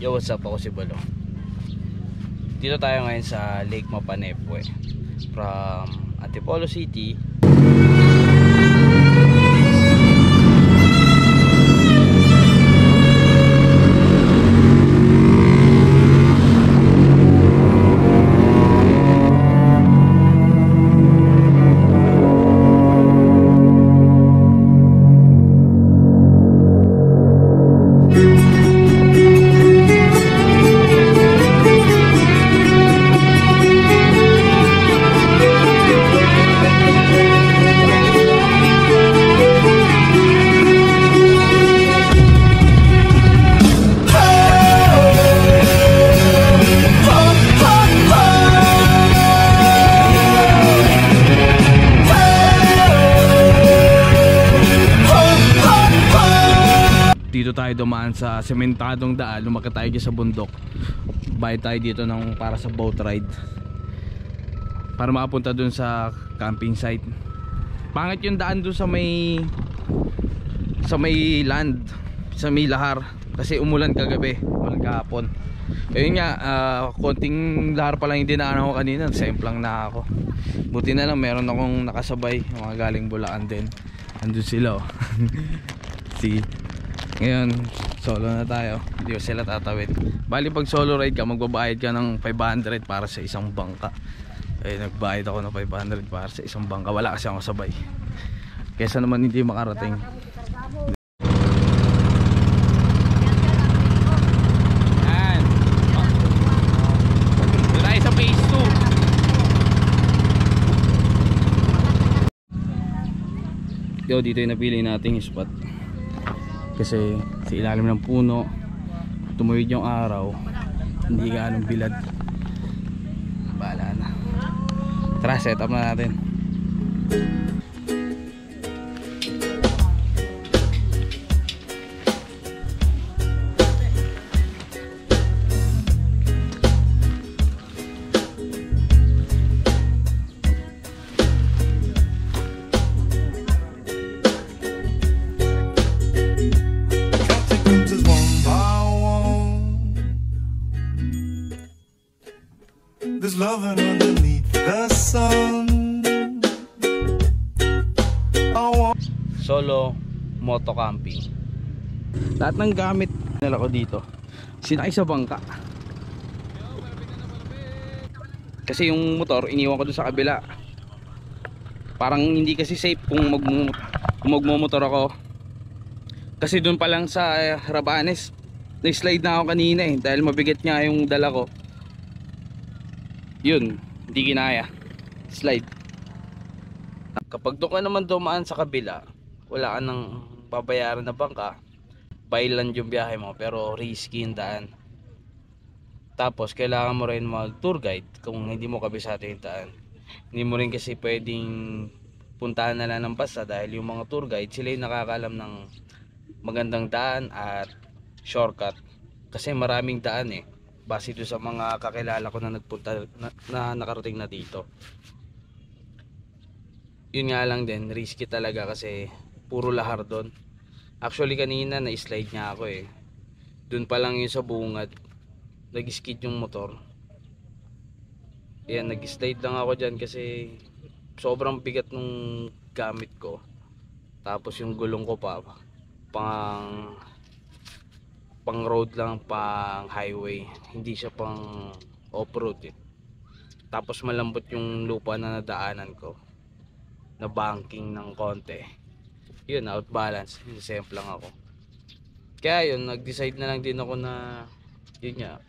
Yo, what's up? Ako si Balo. Dito tayo ngayon sa Lake Mapanepue from Antipolo City. Dito tayo dumaan sa sementadong daan, lumakad tayo sa bundok. Bayad tayo dito ng para sa boat ride para makapunta dun sa camping site. Pangit yung daan dun sa may land, sa may lahar, kasi umulan kagabi, umulan kahapon. Ayun nga, konting lahar pa lang yung dinaanan ko kanina, semplang na ako. Buti na lang meron akong nakasabay, mga galing Bulacan din. Andun sila oh. Sige. Ngayon, solo na tayo. Hindi sila tatawid. Bali pag solo ride ka, magbabayad ka ng 500 para sa isang bangka. Eh, nagbayad ako ng 500 para sa isang bangka. Wala kasi ako sabay. Kesa naman hindi makarating. Yan. Dito tayo sa phase 2. Yo, dito yung napili nating spot. Kasi sa ilalim ng puno, tumuwid yung araw, hindi gaanong bilad. Bahala na. Tara, set up na natin. There's loving underneath the sun. Solo moto camping. Lahat ng gamit nila ko dito sinakay sa bangka. Kasi yung motor iniwan ko doon sa kabila. Parang hindi kasi safe kung magmumotor ako. Kasi doon pa lang sa Rabanes, na-slide na ako kanina dahil mabigat nga yung dala ko. Yun, hindi ginaya. Slide. Kapag doon ka naman dumaan sa kabila, wala ka nang babayaran na bangka, bailan yung biyahe mo, pero risky yung daan. Tapos kailangan mo rin mag tour guide kung hindi mo kabisado yung daan. Hindi mo rin kasi pwedeng puntahan na lang ng basta, dahil yung mga tour guide, sila yung nakakaalam ng magandang daan at shortcut. Kasi maraming daan base doon sa mga kakilala ko na nagpunta na nakarating na dito. Yun nga lang din, risky talaga kasi puro lahar doon. Actually kanina na-slide nga ako doon pa lang yung sa bungad, nag-skid yung motor. Ayan, nag-slide lang ako dyan kasi sobrang bigat nung gamit ko. Tapos yung gulong ko pa pang road lang, pang highway, hindi siya pang off-road Tapos malambot yung lupa na nadaanan ko, na banking ng konti. Yun, out balance, simple lang ako. Kaya yun, nag-decide na lang din ako na yun nga,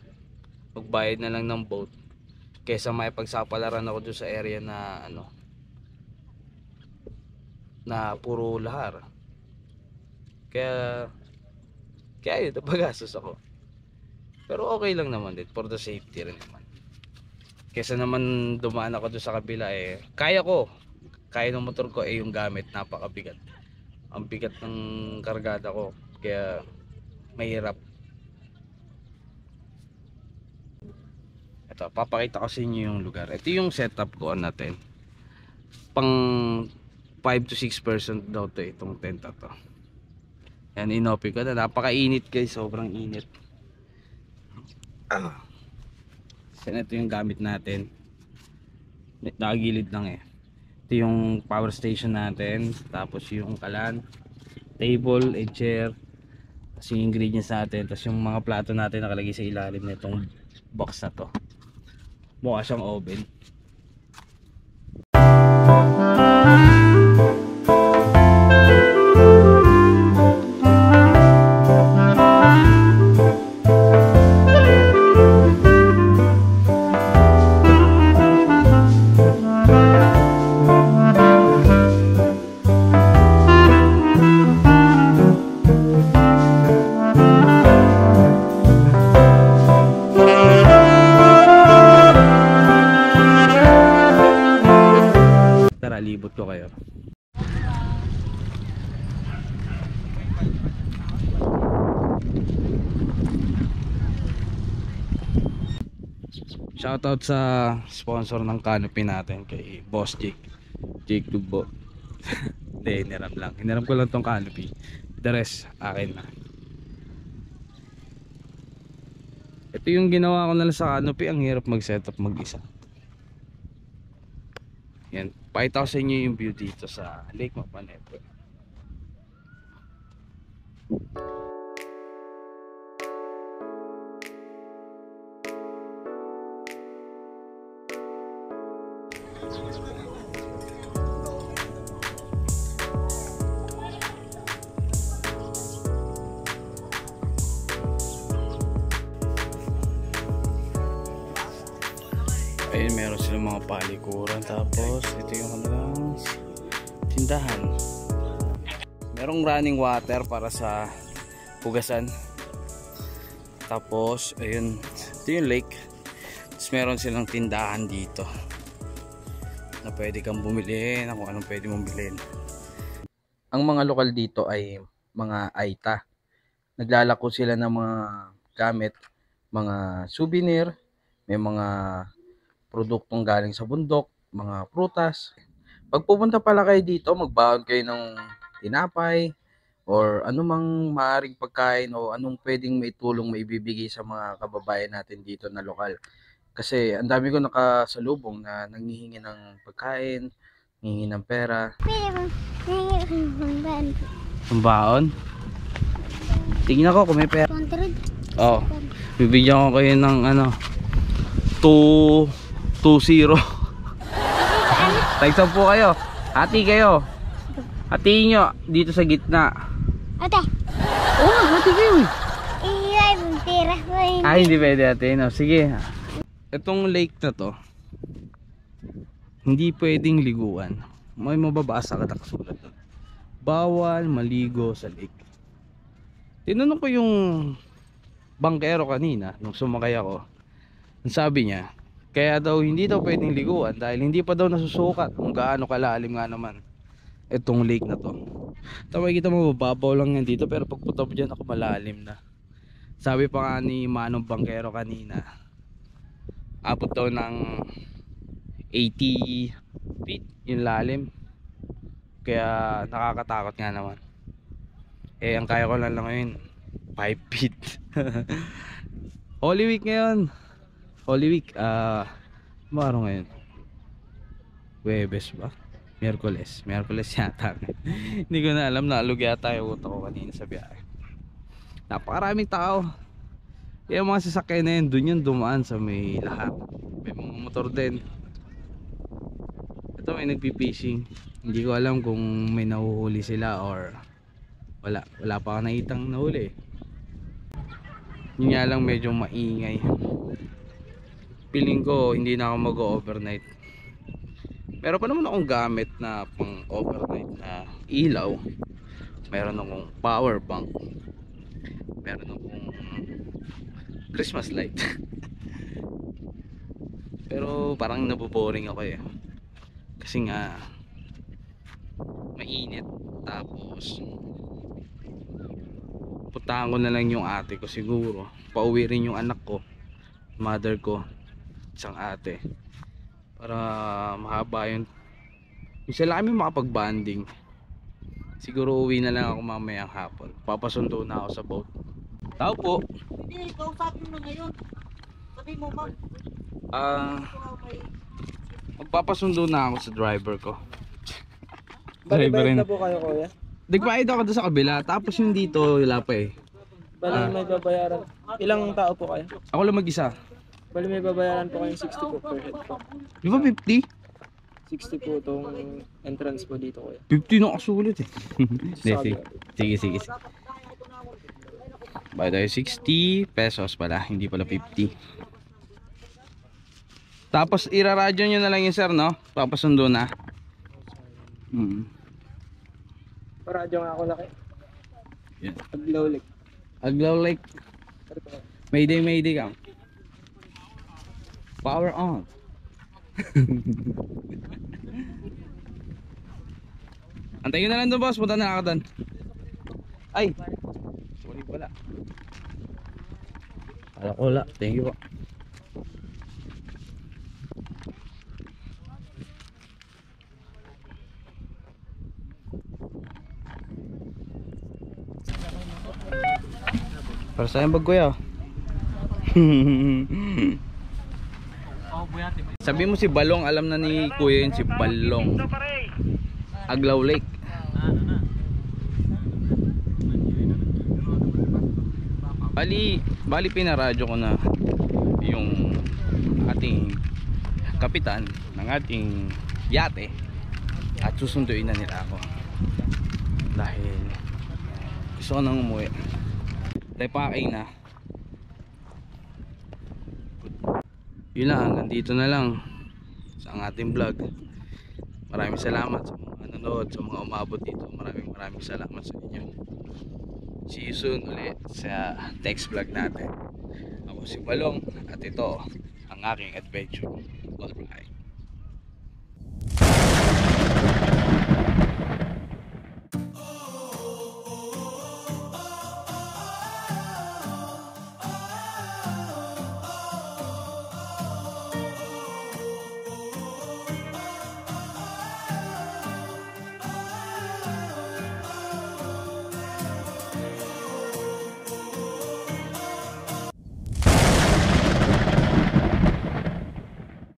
magbayad na lang ng boat kesa may pagsapalaran ako doon sa area na na puro lahar. Kaya yun, napagastos ako. Pero okay lang naman din, for the safety rin naman. Kesa naman dumaan ako doon sa kabila kaya ng motor ko yung gamit, napakabigat. Ang bigat ng kargada ko, kaya mahirap. Ito, papakita ko sa inyo yung lugar. Ito yung setup ko natin. Pang 5 to 6% daw itong tent to. Yan, inopen ko na. Napakainit guys, sobrang init. So ito yung gamit natin. Nakagilid lang eh. Ito yung power station natin, tapos yung kalan, table and chair, tapos yung ingredients natin, tapos yung mga plato natin nakalagay sa ilalim nitong box na to. Mukha siyang oven. Tara, libot ko kayo. Shoutout sa sponsor ng canopy natin kay Boss Jake. Jake Tubo. Hindi, hiniram lang. Hiniram ko lang tong canopy. The rest, akin na. Ito yung ginawa ko na lang sa canopy. Ang hirap mag-setup mag-isa. Yan. Pakita ko sa inyo yung view dito sa Lake Mapanepo. Ayun, meron silang mga palikuran, tapos ito yung kanilang tindahan. Merong running water para sa hugasan. Tapos ayun, ito yung lake. Tapos meron silang tindahan dito na pwede kang bumili na kung anong pwede mong bilhin. Ang mga lokal dito ay mga Aita. Naglalako sila ng mga gamit, mga souvenir, may mga produktong galing sa bundok, mga prutas. Pag pupunta pala kayo dito, magbaon kayo ng tinapay or anumang maaaring pagkain o anong pwedeng maitulong maibibigay sa mga kababayan natin dito na lokal. Kasi ang dami ko nakasalubong na nanghihingi ng pagkain, nanghihingi ng pera. Ang baon? Tingnan ko kung may pera. 100. Oo. Bibigyan ko kayo ng ano, 2-0. Tagsan po kayo. Hati kayo. Hatiin nyo dito sa gitna. Ate, Oo, hati kayo eh. iya, pera ko yun. Ay, hindi pwede hatiin. No? Sige. Itong lake na to, hindi pwedeng liguan. May mababasa ka nakasulat doon. Bawal maligo sa lake. Tinanong ko yung bangkero kanina nung sumakay ako. Ang sabi niya, kaya daw hindi daw pwedeng liguan dahil hindi pa daw nasusukat kung gaano kalalim nga naman itong lake na to. Tama, kita mo mababaw lang yan dito, pero pagpunta mo dyan ako malalim na. Sabi pa nga ni Manong Bangkero kanina, abot daw ng 80 feet yung lalim. Kaya nakakatakot nga naman. Eh ang kaya ko lang ngayon 5 feet. Holy Week ngayon. Holy Week, ano araw ngayon? Huwebes ba? Miyerkules yata. Hindi ko na alam, naalog yata yung utak ko kanina sa biyahe. Napakaraming tao. Yung mga sasakyan na yun, dun yung dumaan sa may lahat. May mga motor din. Ito may nagpipishing. Hindi ko alam kung may nahuhuli sila or wala pa ako nakitang nahuli. Yun nga lang, medyo maingay. Feeling ko hindi na ako mag-overnight. Meron pa naman akong gamit na pang overnight na ilaw. Meron akong power bank. Meron akong Christmas light. Pero parang naboboring ako eh. Kasi nga mainit. Tapos puntahan ko na lang yung ate ko siguro. Pauwi rin yung anak ko, mother ko, isang ate, para mahaba yun. Sila kami makapag-banding. Siguro uwi na lang ako mamayang hapon. Papasundo na ako sa boat. Tao po. Hindi, kausapin mo ngayon. Magpapasundo na ako sa driver ko. Bali, Driver bayad rin. na po kayo, kuya. Nagbayad ako doon sa kabila, tapos yung dito, wala pa eh. Bali, may babayaran. Ilang tao po kayo? Ako lang mag-isa. Bali, may babayaran po kayong 60 po per head po. Di ba 50? 60 po itong entrance po dito, kuya. 50 na kasulit eh. Hindi, Sabi. sige. By the way, 60 pesos pala, hindi pala 50. Tapos iraradyo nyo na lang yun sir, no? Papasundo na. Paradyo nga ako laki. Yan. Aglaw Lake. Aglaw Lake. Mayday ka. Power on. Antayin na lang doon boss, punta na ako doon. Ay! Sorry pala. Wala. Thank you po. Para sa yung bag kuya. Sabi mo si Balong, alam na ni kuya yun si Balong. Aglaw Lake. Bali pinaradyo ko na yung ating kapitan ng ating yate at susunduin na nila ako dahil gusto ko nang umuwi. Dahil pakay na. Yun lang, hanggang dito na lang sa ating vlog. Maraming salamat sa mga nanonood, sa mga umabot dito. Maraming salamat sa inyo. See you soon ulit sa next vlog natin. Ako si Balong at ito ang aking adventure. Alright.